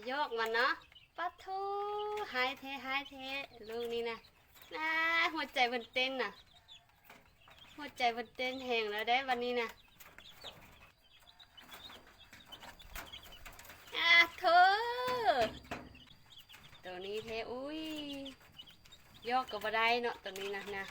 ยกมันเนาะปัดโทหายเทลูกนี่นะหัวใจมันเต้นน่ะหัวใจมันเต้นแหงแล้วได้วันนี้นะเธอตัวนี้เทอุ้ยยกกับบ่ได้เนาะตัวนี้นะ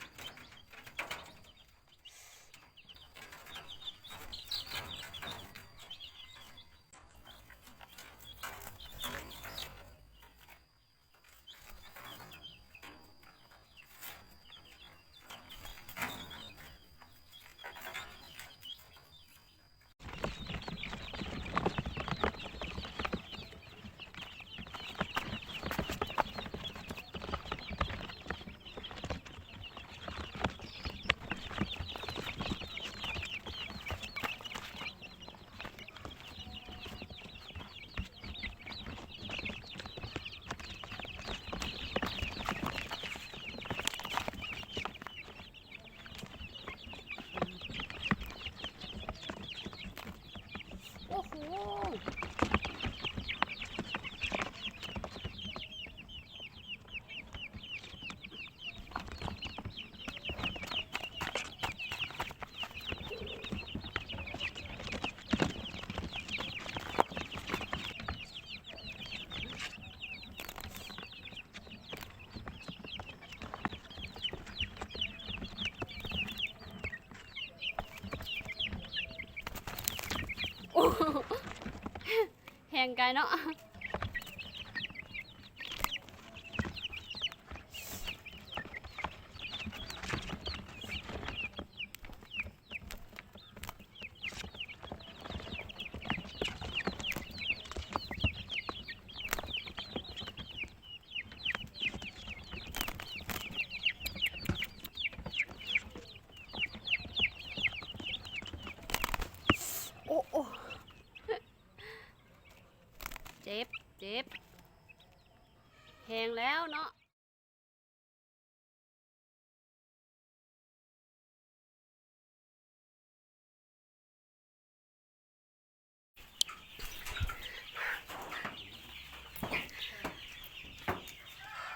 โอ้โหแหงไกลเนาะโอ้เจ็บแหงแล้วเนาะ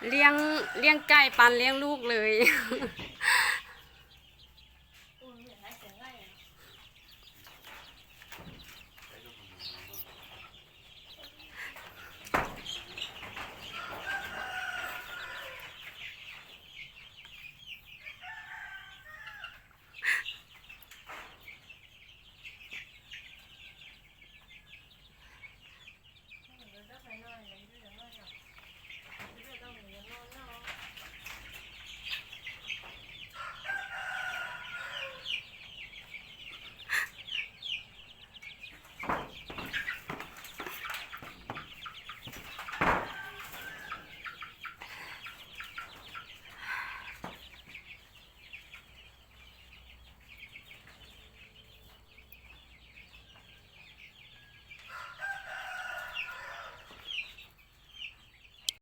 เลี้ยงไก่ปันเลี้ยงลูกเลย